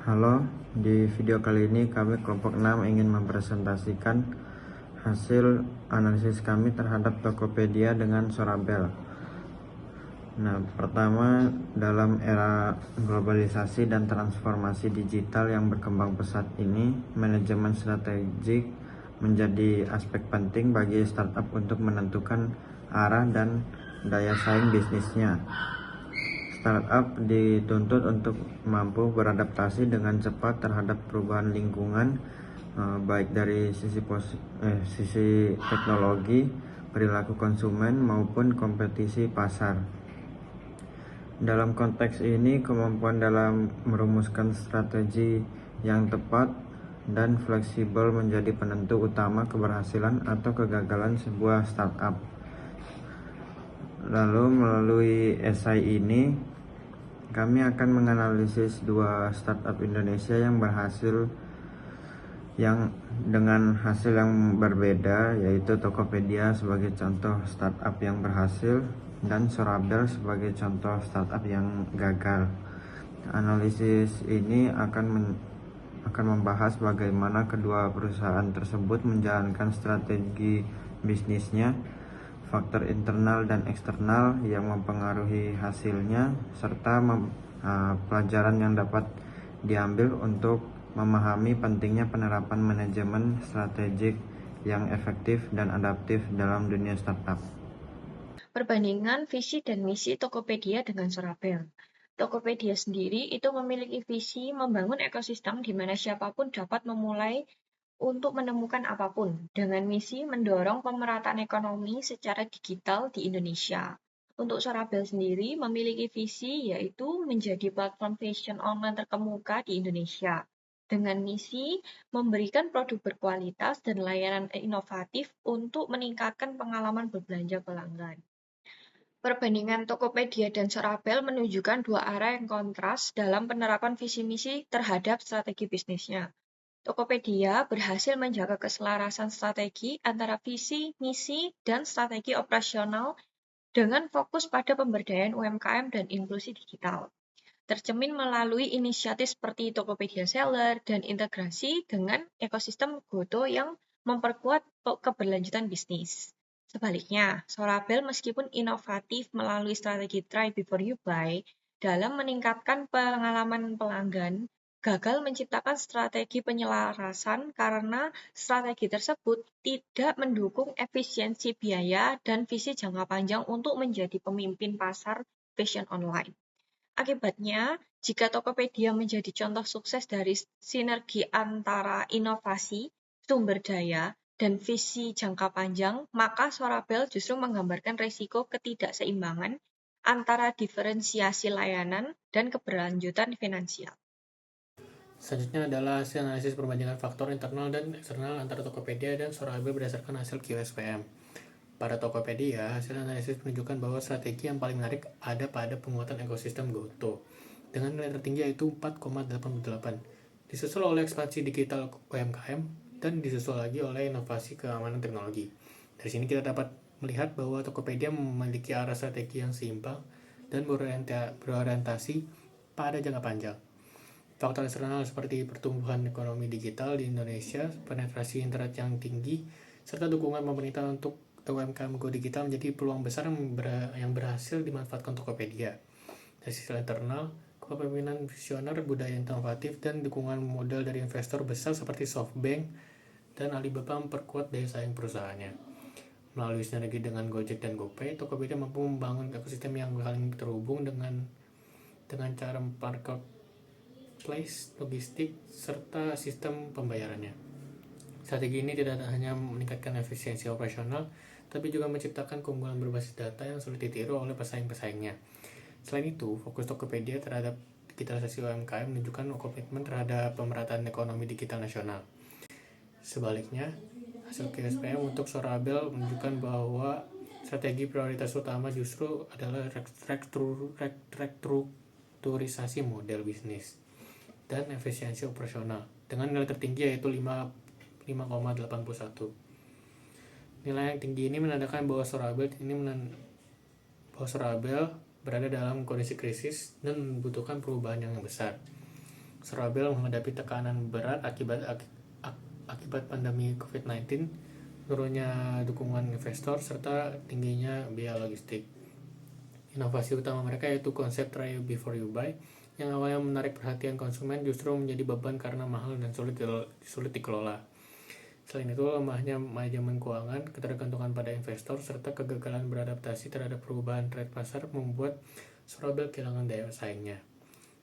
Halo, di video kali ini kami kelompok 6 ingin mempresentasikan hasil analisis kami terhadap Tokopedia dengan Sorabel. Nah, pertama, dalam era globalisasi dan transformasi digital yang berkembang pesat ini, manajemen strategik menjadi aspek penting bagi startup untuk menentukan arah dan daya saing bisnisnya. Startup dituntut untuk mampu beradaptasi dengan cepat terhadap perubahan lingkungan, baik dari sisi teknologi, perilaku konsumen maupun kompetisi pasar. Dalam konteks ini, kemampuan dalam merumuskan strategi yang tepat dan fleksibel menjadi penentu utama keberhasilan atau kegagalan sebuah startup. Lalu melalui esai ini kami akan menganalisis dua startup Indonesia yang berhasil dengan hasil yang berbeda, yaitu Tokopedia sebagai contoh startup yang berhasil dan Sorabel sebagai contoh startup yang gagal. Analisis ini akan membahas bagaimana kedua perusahaan tersebut menjalankan strategi bisnisnya, faktor internal dan eksternal yang mempengaruhi hasilnya, serta pelajaran yang dapat diambil untuk memahami pentingnya penerapan manajemen strategik yang efektif dan adaptif dalam dunia startup. Perbandingan visi dan misi Tokopedia dengan Sorabel. Tokopedia sendiri itu memiliki visi membangun ekosistem di mana siapapun dapat memulai untuk menemukan apapun, dengan misi mendorong pemerataan ekonomi secara digital di Indonesia. Untuk Sorabel sendiri memiliki visi yaitu menjadi platform fashion online terkemuka di Indonesia, dengan misi memberikan produk berkualitas dan layanan inovatif untuk meningkatkan pengalaman berbelanja pelanggan. Perbandingan Tokopedia dan Sorabel menunjukkan dua arah yang kontras dalam penerapan visi misi terhadap strategi bisnisnya. Tokopedia berhasil menjaga keselarasan strategi antara visi, misi, dan strategi operasional dengan fokus pada pemberdayaan UMKM dan inklusi digital. Tercermin melalui inisiatif seperti Tokopedia Seller dan integrasi dengan ekosistem Goto yang memperkuat keberlanjutan bisnis. Sebaliknya, Sorabel meskipun inovatif melalui strategi Try Before You Buy dalam meningkatkan pengalaman pelanggan, gagal menciptakan strategi penyelarasan karena strategi tersebut tidak mendukung efisiensi biaya dan visi jangka panjang untuk menjadi pemimpin pasar fashion online. Akibatnya, jika Tokopedia menjadi contoh sukses dari sinergi antara inovasi, sumber daya, dan visi jangka panjang, maka Sorabel justru menggambarkan risiko ketidakseimbangan antara diferensiasi layanan dan keberlanjutan finansial. Selanjutnya adalah hasil analisis perbandingan faktor internal dan eksternal antara Tokopedia dan Sorabel berdasarkan hasil QSPM. Pada Tokopedia, hasil analisis menunjukkan bahwa strategi yang paling menarik ada pada penguatan ekosistem GoTo dengan nilai tertinggi yaitu 4,88, disusul oleh ekspansi digital UMKM dan disusul lagi oleh inovasi keamanan teknologi. Dari sini kita dapat melihat bahwa Tokopedia memiliki arah strategi yang seimbang dan berorientasi pada jangka panjang. Faktor eksternal seperti pertumbuhan ekonomi digital di Indonesia, penetrasi internet yang tinggi, serta dukungan pemerintah untuk UMKM Go Digital menjadi peluang besar yang berhasil dimanfaatkan Tokopedia. Dari sisi internal, kepemimpinan visioner, budaya inovatif, dan dukungan modal dari investor besar seperti SoftBank dan Alibaba memperkuat daya saing perusahaannya. Melalui sinergi dengan Gojek dan GoPay, Tokopedia mampu membangun ekosistem yang saling terhubung dengan cara marketplace, logistik, serta sistem pembayarannya. Strategi ini tidak hanya meningkatkan efisiensi operasional, tapi juga menciptakan keunggulan berbasis data yang sulit ditiru oleh pesaing-pesaingnya. Selain itu, fokus Tokopedia terhadap digitalisasi UMKM menunjukkan komitmen terhadap pemerataan ekonomi digital nasional. Sebaliknya, hasil KSPM untuk Sorabel menunjukkan bahwa strategi prioritas utama justru adalah restrukturisasi model bisnis dan efisiensi operasional dengan nilai tertinggi yaitu 5,81. Nilai yang tinggi ini menandakan bahwa Sorabel berada dalam kondisi krisis dan membutuhkan perubahan yang besar. Sorabel menghadapi tekanan berat akibat pandemi COVID-19, menurunnya dukungan investor, serta tingginya biaya logistik. Inovasi utama mereka yaitu konsep try before you buy, yang awalnya menarik perhatian konsumen justru menjadi beban karena mahal dan sulit dikelola. Selain itu, lemahnya manajemen keuangan, ketergantungan pada investor, serta kegagalan beradaptasi terhadap perubahan tren pasar membuat Sorabel kehilangan daya saingnya.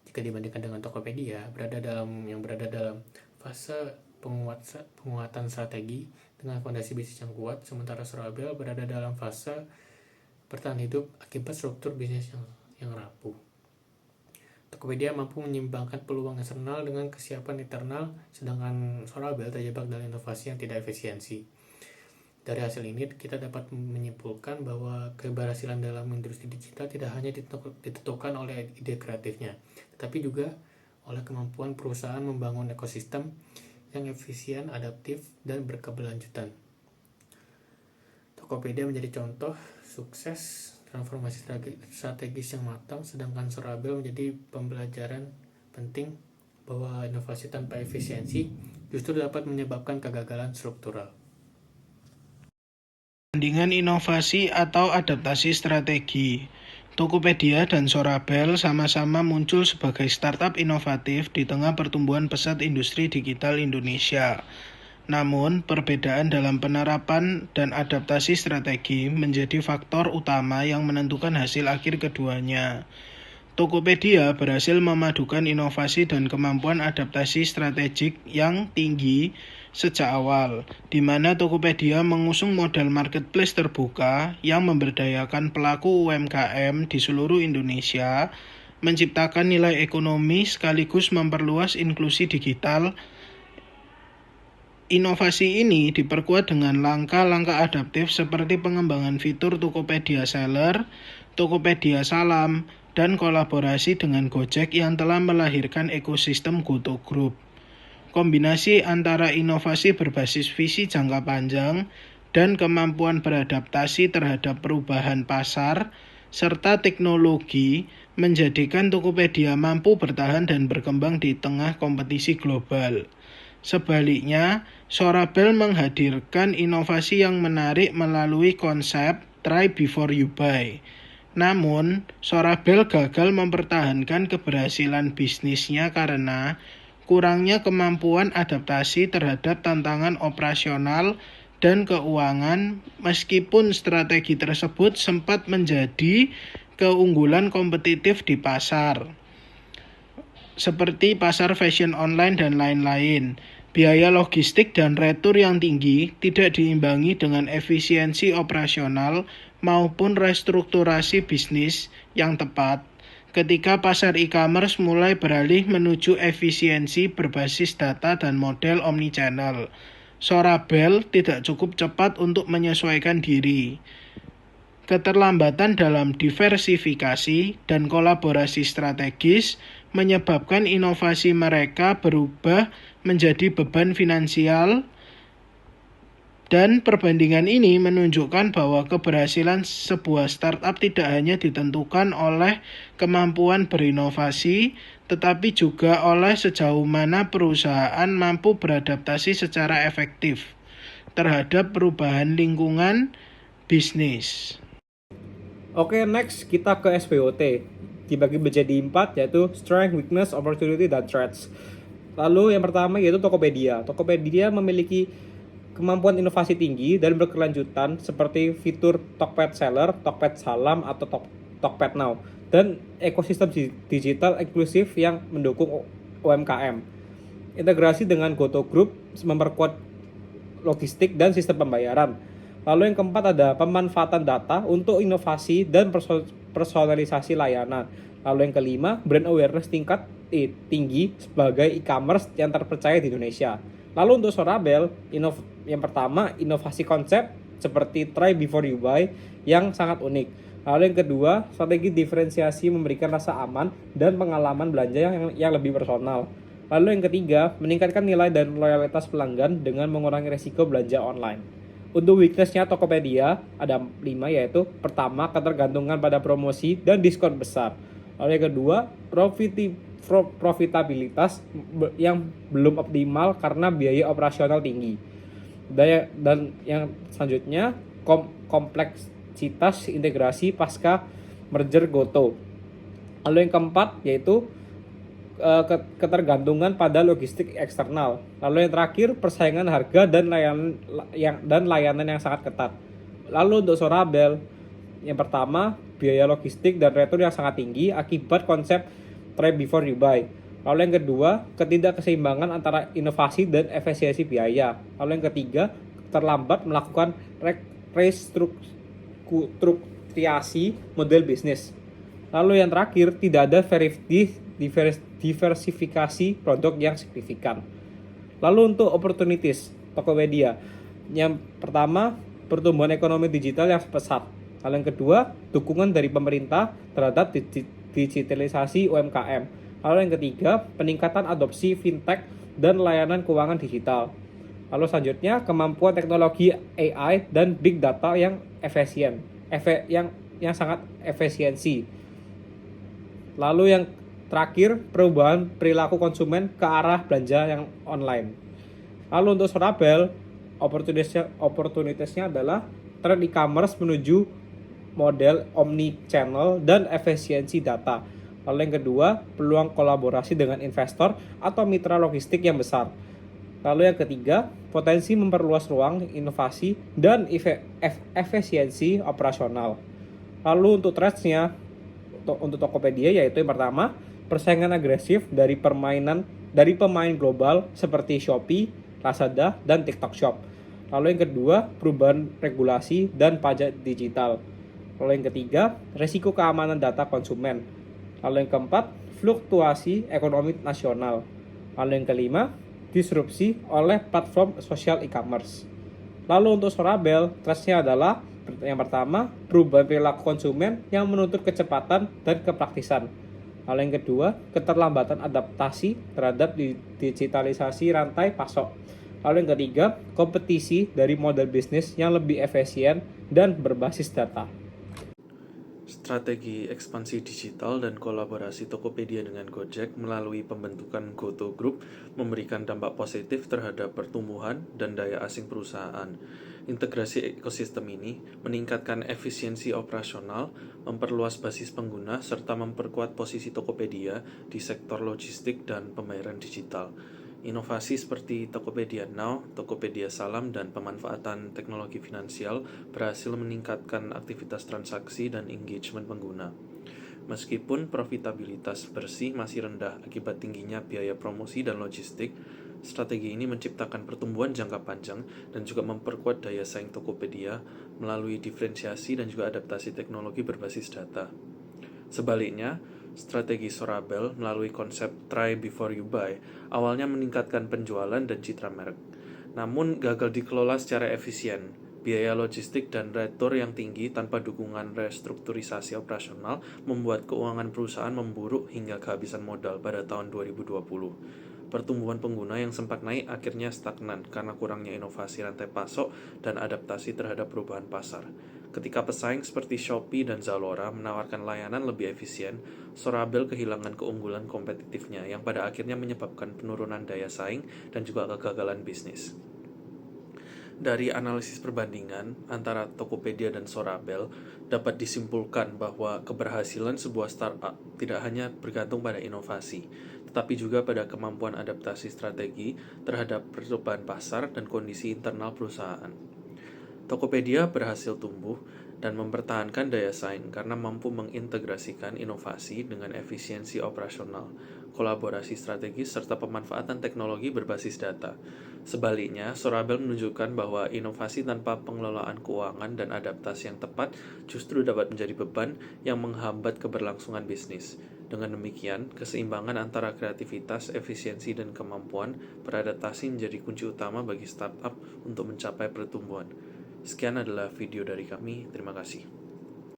Jika dibandingkan dengan Tokopedia, yang berada dalam fase penguatan strategi dengan fondasi bisnis yang kuat, sementara Sorabel berada dalam fase bertahan hidup akibat struktur bisnis yang rapuh. Tokopedia mampu menyimbangkan peluang eksternal dengan kesiapan internal, sedangkan Sorabel terjebak dalam inovasi yang tidak efisiensi. Dari hasil ini, kita dapat menyimpulkan bahwa keberhasilan dalam industri digital tidak hanya ditentukan oleh ide kreatifnya, tetapi juga oleh kemampuan perusahaan membangun ekosistem yang efisien, adaptif, dan berkeberlanjutan. Tokopedia menjadi contoh sukses transformasi strategis yang matang, sedangkan Sorabel menjadi pembelajaran penting bahwa inovasi tanpa efisiensi justru dapat menyebabkan kegagalan struktural. Perbandingan inovasi atau adaptasi strategi. Tokopedia dan Sorabel sama-sama muncul sebagai startup inovatif di tengah pertumbuhan pesat industri digital Indonesia. Namun, perbedaan dalam penerapan dan adaptasi strategi menjadi faktor utama yang menentukan hasil akhir keduanya. Tokopedia berhasil memadukan inovasi dan kemampuan adaptasi strategik yang tinggi sejak awal, di mana Tokopedia mengusung model marketplace terbuka yang memberdayakan pelaku UMKM di seluruh Indonesia, menciptakan nilai ekonomi sekaligus memperluas inklusi digital. Inovasi ini diperkuat dengan langkah-langkah adaptif seperti pengembangan fitur Tokopedia Seller, Tokopedia Salam, dan kolaborasi dengan Gojek yang telah melahirkan ekosistem GoTo Group. Kombinasi antara inovasi berbasis visi jangka panjang dan kemampuan beradaptasi terhadap perubahan pasar serta teknologi menjadikan Tokopedia mampu bertahan dan berkembang di tengah kompetisi global. Sebaliknya, Sorabel menghadirkan inovasi yang menarik melalui konsep try before you buy. Namun, Sorabel gagal mempertahankan keberhasilan bisnisnya karena kurangnya kemampuan adaptasi terhadap tantangan operasional dan keuangan, meskipun strategi tersebut sempat menjadi keunggulan kompetitif di pasar, seperti pasar fashion online dan lain-lain. Biaya logistik dan retur yang tinggi tidak diimbangi dengan efisiensi operasional maupun restrukturasi bisnis yang tepat. Ketika pasar e-commerce mulai beralih menuju efisiensi berbasis data dan model omnichannel, Sorabel tidak cukup cepat untuk menyesuaikan diri. Keterlambatan dalam diversifikasi dan kolaborasi strategis menyebabkan inovasi mereka berubah menjadi beban finansial, dan perbandingan ini menunjukkan bahwa keberhasilan sebuah startup tidak hanya ditentukan oleh kemampuan berinovasi, tetapi juga oleh sejauh mana perusahaan mampu beradaptasi secara efektif terhadap perubahan lingkungan bisnis. Oke, next kita ke SWOT. Dibagi menjadi 4, yaitu Strength, Weakness, Opportunity, dan Threats. Lalu yang pertama yaitu Tokopedia. Tokopedia memiliki kemampuan inovasi tinggi dan berkelanjutan seperti fitur Tokped Seller, Tokped Salam, atau Tokped Now, dan ekosistem digital inklusif yang mendukung UMKM. Integrasi dengan GoTo Group memperkuat logistik dan sistem pembayaran. Lalu yang keempat ada pemanfaatan data untuk inovasi dan personalisasi layanan. Lalu yang kelima, brand awareness tingkat tinggi sebagai e-commerce yang terpercaya di Indonesia. Lalu untuk Sorabel, yang pertama, inovasi konsep seperti try before you buy yang sangat unik. Lalu yang kedua, strategi diferensiasi memberikan rasa aman dan pengalaman belanja yang lebih personal. Lalu yang ketiga, meningkatkan nilai dan loyalitas pelanggan dengan mengurangi resiko belanja online. Untuk weakness-nya Tokopedia ada 5, yaitu pertama, ketergantungan pada promosi dan diskon besar. Lalu yang kedua, profitabilitas yang belum optimal karena biaya operasional tinggi. Dan yang selanjutnya kompleksitas integrasi pasca merger Goto. Lalu yang keempat yaitu ketergantungan pada logistik eksternal. Lalu yang terakhir persaingan harga dan layanan yang sangat ketat. Lalu untuk Sorabel, yang pertama biaya logistik dan retur yang sangat tinggi akibat konsep try before you buy. Lalu yang kedua, ketidakkeseimbangan antara inovasi dan efisiensi biaya. Lalu yang ketiga, terlambat melakukan restrukturasi model bisnis. Lalu yang terakhir, tidak ada diversifikasi produk yang signifikan. Lalu untuk opportunities Tokopedia, yang pertama pertumbuhan ekonomi digital yang pesat. Lalu yang kedua, dukungan dari pemerintah terhadap digitalisasi UMKM. Lalu yang ketiga, peningkatan adopsi fintech dan layanan keuangan digital. Lalu selanjutnya, kemampuan teknologi AI dan big data yang efisien, yang sangat efisiensi. Lalu yang terakhir, perubahan perilaku konsumen ke arah belanja yang online. Lalu untuk Sorabel, opportunities-nya adalah tren e-commerce menuju model omni-channel dan efisiensi data. Lalu yang kedua, peluang kolaborasi dengan investor atau mitra logistik yang besar. Lalu yang ketiga, potensi memperluas ruang inovasi dan efisiensi operasional. Lalu untuk threats-nya, untuk Tokopedia yaitu yang pertama, persaingan agresif dari pemain global seperti Shopee, Lazada, dan TikTok Shop. Lalu yang kedua, perubahan regulasi dan pajak digital. Lalu yang ketiga, risiko keamanan data konsumen. Lalu yang keempat, fluktuasi ekonomi nasional. Lalu yang kelima, disrupsi oleh platform sosial e-commerce. Lalu untuk Sorabel, threats-nya adalah yang pertama, perubahan perilaku konsumen yang menuntut kecepatan dan kepraktisan. Lalu yang kedua, keterlambatan adaptasi terhadap digitalisasi rantai pasok. Lalu yang ketiga, kompetisi dari model bisnis yang lebih efisien dan berbasis data. Strategi ekspansi digital dan kolaborasi Tokopedia dengan Gojek melalui pembentukan Goto Group memberikan dampak positif terhadap pertumbuhan dan daya asing perusahaan. Integrasi ekosistem ini meningkatkan efisiensi operasional, memperluas basis pengguna, serta memperkuat posisi Tokopedia di sektor logistik dan pembayaran digital. Inovasi seperti Tokopedia Now, Tokopedia Salam, dan pemanfaatan teknologi finansial berhasil meningkatkan aktivitas transaksi dan engagement pengguna. Meskipun profitabilitas bersih masih rendah akibat tingginya biaya promosi dan logistik, strategi ini menciptakan pertumbuhan jangka panjang dan juga memperkuat daya saing Tokopedia melalui diferensiasi dan juga adaptasi teknologi berbasis data. Sebaliknya, strategi Sorabel melalui konsep try before you buy awalnya meningkatkan penjualan dan citra merek, namun gagal dikelola secara efisien. Biaya logistik dan retur yang tinggi tanpa dukungan restrukturisasi operasional membuat keuangan perusahaan memburuk hingga kehabisan modal pada tahun 2020. Pertumbuhan pengguna yang sempat naik akhirnya stagnan karena kurangnya inovasi rantai pasok dan adaptasi terhadap perubahan pasar. Ketika pesaing seperti Shopee dan Zalora menawarkan layanan lebih efisien, Sorabel kehilangan keunggulan kompetitifnya yang pada akhirnya menyebabkan penurunan daya saing dan juga kegagalan bisnis. Dari analisis perbandingan antara Tokopedia dan Sorabel, dapat disimpulkan bahwa keberhasilan sebuah startup tidak hanya bergantung pada inovasi, tetapi juga pada kemampuan adaptasi strategi terhadap perubahan pasar dan kondisi internal perusahaan. Tokopedia berhasil tumbuh dan mempertahankan daya saing karena mampu mengintegrasikan inovasi dengan efisiensi operasional, kolaborasi strategis, serta pemanfaatan teknologi berbasis data. Sebaliknya, Sorabel menunjukkan bahwa inovasi tanpa pengelolaan keuangan dan adaptasi yang tepat justru dapat menjadi beban yang menghambat keberlangsungan bisnis. Dengan demikian, keseimbangan antara kreativitas, efisiensi, dan kemampuan beradaptasi menjadi kunci utama bagi startup untuk mencapai pertumbuhan. Sekian adalah video dari kami. Terima kasih.